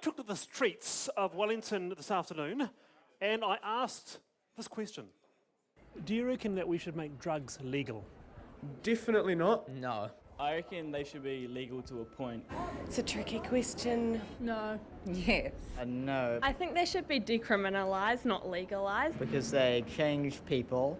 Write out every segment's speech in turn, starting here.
took to the streets of Wellington this afternoon and I asked this question. Do you reckon that we should make drugs legal? Definitely not. No. I reckon they should be legal to a point. It's a tricky question. No. Yes. No. I think they should be decriminalised, not legalised. Because they change people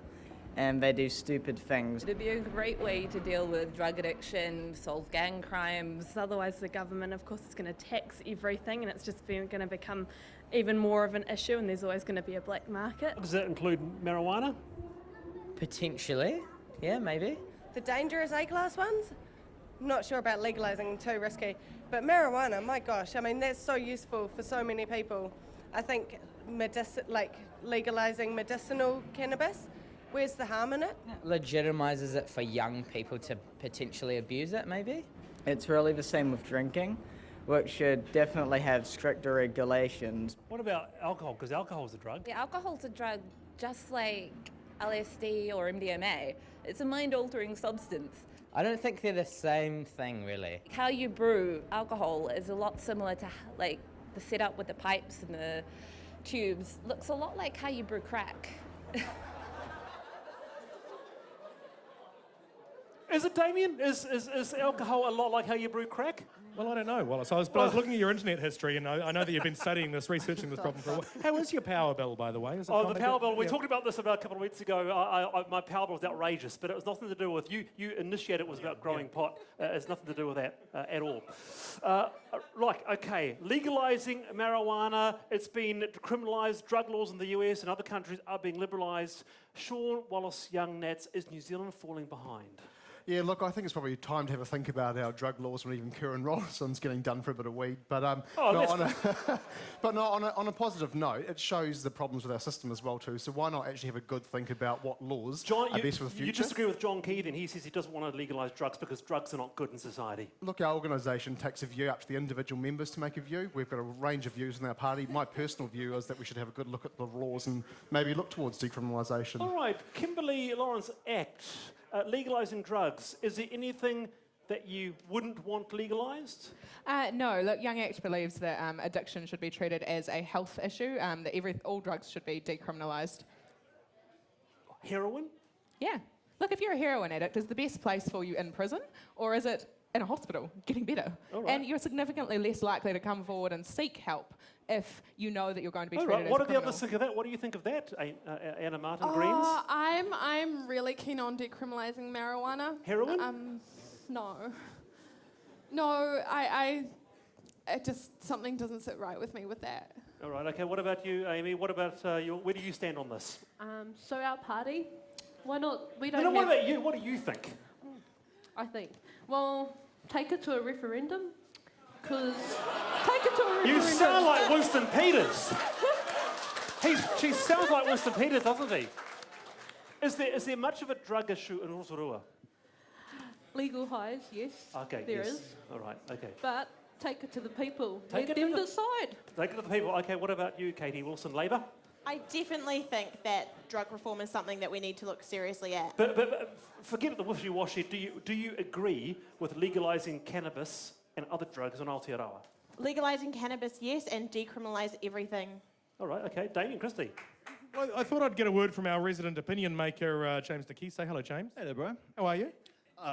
and they do stupid things. It'd be a great way to deal with drug addiction, solve gang crimes. Otherwise the government, of course, is going to tax everything and it's just going to become even more of an issue and there's always going to be a black market. Does that include marijuana? Potentially. Yeah, maybe. The dangerous A-class ones? I'm not sure about legalising, too risky. But marijuana, my gosh, I mean, that's so useful for so many people. I think legalising medicinal cannabis, where's the harm in it? Legitimizes it for young people to potentially abuse it, maybe? It's really the same with drinking, which should definitely have stricter regulations. What about alcohol? Because alcohol's a drug. Yeah, alcohol's a drug just like LSD or MDMA. It's a mind-altering substance. I don't think they're the same thing, really. How you brew alcohol is a lot similar to like the setup with the pipes and the tubes. Looks a lot like how you brew crack. Is it, Damien? Is alcohol a lot like how you brew crack? Well, I don't know, Wallace. I was looking at your internet history, and I know that you've been studying this, researching this problem for a while. How is your power bill, by the way? Is it the power bill. We talked about this about a couple of weeks ago. My power bill was outrageous, but it was nothing to do with you. You initiated it was about growing pot. It's nothing to do with that at all. Okay, legalising marijuana. It's been decriminalised. Drug laws in the US and other countries are being liberalised. Sean Wallace, Young Nats, is New Zealand falling behind? Yeah, look, I think it's probably time to have a think about our drug laws when even Kieran Rolison's getting done for a bit of weed. But on a positive note, it shows the problems with our system as well too. So why not actually have a good think about what laws are best for the future? You disagree with John Key then? He says he doesn't want to legalise drugs because drugs are not good in society. Look, our organisation takes a view up to the individual members to make a view. We've got a range of views in our party. My personal view is that we should have a good look at the laws and maybe look towards decriminalisation. All right, Kimberly Lawrence Act. Legalising drugs, is there anything that you wouldn't want legalised? No, look, Young Act believes that addiction should be treated as a health issue, that all drugs should be decriminalised. Heroin? Yeah. Look, if you're a heroin addict, is the best place for you in prison, or is it in a hospital getting better? Right. And you're significantly less likely to come forward and seek help if you know that you're going to be treated as a What do criminal. the others think of that? What do you think of that, Anna Martin Greens? I'm really keen on decriminalising marijuana. Heroin? No. No, I just, something doesn't sit right with me with that. All right, okay. What about you, Amy? What about where do you stand on this? So our party, why not? We don't. No, what about you? What do you think? I think. Well, take it to a referendum. Because You sound like Winston Peters. She sounds like Winston Peters, doesn't he? Is there much of a drug issue in Rotorua? Legal highs, yes. Okay, there yes. is. All right, okay. But take it to the people. Take Let it to them the- decide. Take it to the people. Okay, what about you, Katie Wilson, Labor? I definitely think that drug reform is something that we need to look seriously at. But forget the wishy-washy. Do you agree with legalising cannabis and other drugs in Aotearoa? Legalising cannabis, yes, and decriminalise everything. All right, okay. Damien Christie. Well, I thought I'd get a word from our resident opinion maker, James DeKey. Say hello, James. Hey there, bro. How are you?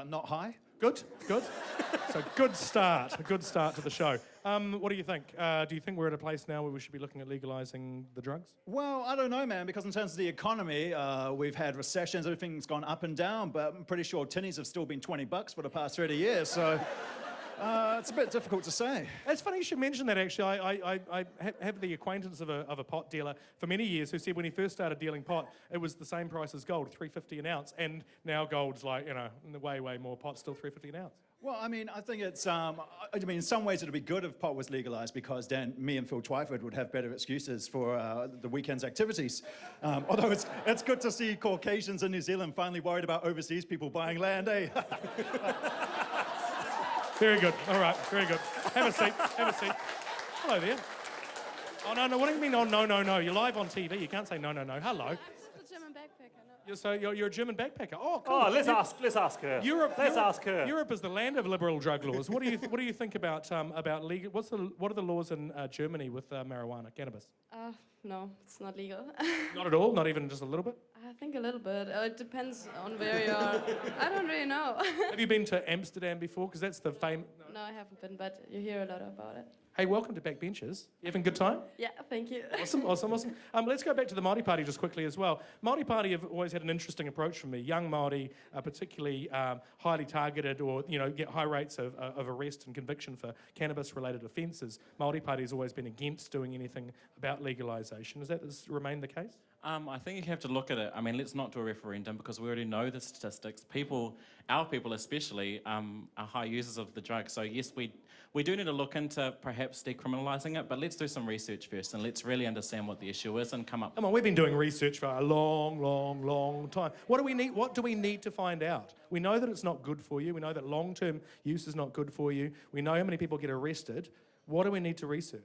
Not high. Good. So good start to the show. What do you think? Do you think we're at a place now where we should be looking at legalising the drugs? Well, I don't know, man, because in terms of the economy, we've had recessions, everything's gone up and down, but I'm pretty sure tinnies have still been $20 for the past 30 years, so it's a bit difficult to say. It's funny you should mention that, actually. I have the acquaintance of a pot dealer for many years who said when he first started dealing pot, it was the same price as gold, $3.50 an ounce, and now gold's like, way more, pot's still $3.50 an ounce. Well, I mean, I think it's, in some ways it'd be good if pot was legalised because then me and Phil Twyford would have better excuses for the weekend's activities. Although it's good to see Caucasians in New Zealand finally worried about overseas people buying land, eh? Very good. All right, very good. Have a seat. Hello there. Oh, no, what do you mean, oh, no. You're live on TV. You can't say no. Hello. It's a German backpack, I know. You're a German backpacker. Oh, cool. Oh, let's ask her. Let's ask her. Europe is the land of liberal drug laws. What do you think about legal? What are the laws in Germany with marijuana, cannabis? No, it's not legal. Not at all. Not even just a little bit. I think a little bit. It depends on where you are. I don't really know. Have you been to Amsterdam before? Because that's the fame. No, I haven't been, but you hear a lot about it. Hey, welcome to Backbenchers. You having a good time? Yeah, thank you. Awesome. Let's go back to the Māori Party just quickly as well. Māori Party have always had an interesting approach from me. Young Māori are particularly highly targeted or, get high rates of arrest and conviction for cannabis-related offences. Māori Party has always been against doing anything about legalisation. Does that remain the case? I think you have to look at it. I mean, let's not do a referendum because we already know the statistics. Our people especially, are high users of the drug. So yes, we do need to look into perhaps decriminalising it, but let's do some research first and let's really understand what the issue is and come up. Come on, we've been doing research for a long time. What do we need? What do we need to find out? We know that it's not good for you. We know that long-term use is not good for you. We know how many people get arrested. What do we need to research?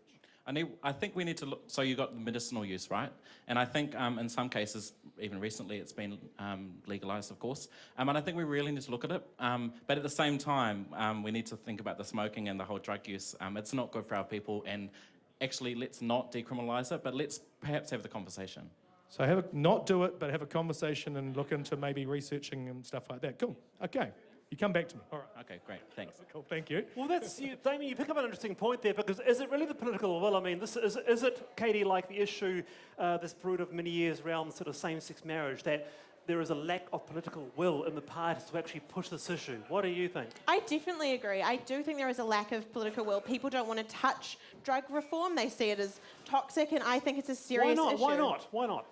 I think we need to look, so you got the medicinal use, right? And I think in some cases, even recently, it's been legalised, of course. And I think we really need to look at it. But at the same time, we need to think about the smoking and the whole drug use. It's not good for our people. And actually, let's not decriminalise it, but let's perhaps have the conversation. So not do it, but have a conversation and look into maybe researching and stuff like that. Cool. Okay. You come back to me. All right. Okay, great. Thanks. Cool. Thank you. Well, Damien, you pick up an interesting point there because is it really the political will? I mean, is it, Katie, like the issue that's brewed of many years around sort of same-sex marriage, that there is a lack of political will in the parties to actually push this issue? What do you think? I definitely agree. I do think there is a lack of political will. People don't want to touch drug reform. They see it as toxic, and I think it's a serious issue. Why not?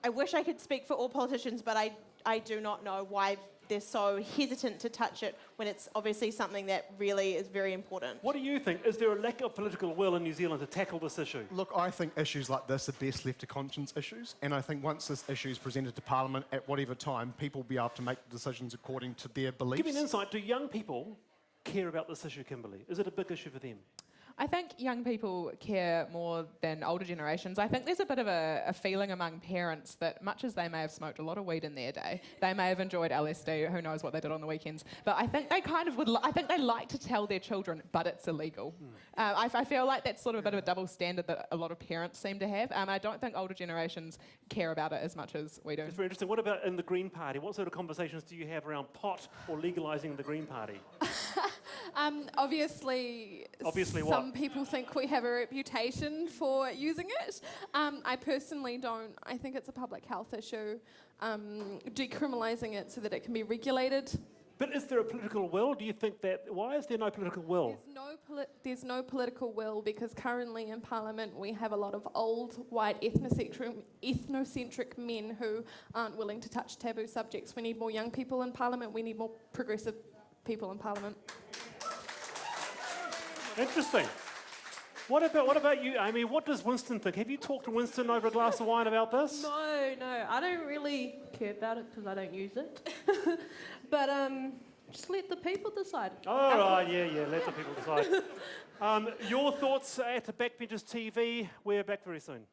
I wish I could speak for all politicians, but I do not know why they're so hesitant to touch it when it's obviously something that really is very important. What do you think? Is there a lack of political will in New Zealand to tackle this issue? Look, I think issues like this are best left to conscience issues, and I think once this issue is presented to Parliament at whatever time, people will be able to make decisions according to their beliefs. Give me an insight. Do young people care about this issue, Kimberly? Is it a big issue for them? I think young people care more than older generations. I think there's a bit of a feeling among parents that much as they may have smoked a lot of weed in their day, they may have enjoyed LSD, who knows what they did on the weekends, but I think they kind of I think they like to tell their children, but it's illegal. I feel like that's sort of a bit of a double standard that a lot of parents seem to have. I don't think older generations care about it as much as we do. It's very interesting. What about in the Green Party? What sort of conversations do you have around pot or legalising the Green Party? Obviously what? Some people think we have a reputation for using it. I personally don't. I think it's a public health issue. Decriminalising it so that it can be regulated. But is there a political will? Do you think that? Why is there no political will? There's no political will because currently in Parliament we have a lot of old, white, ethnocentric men who aren't willing to touch taboo subjects. We need more young people in Parliament. We need more progressive people in Parliament. Interesting. What about you, Amy? What does Winston think? Have you talked to Winston over a glass of wine about this? No, I don't really care about it because I don't use it. But just let the people decide. All right, yeah, let the people decide. Your thoughts at Backbenchers TV. We're back very soon.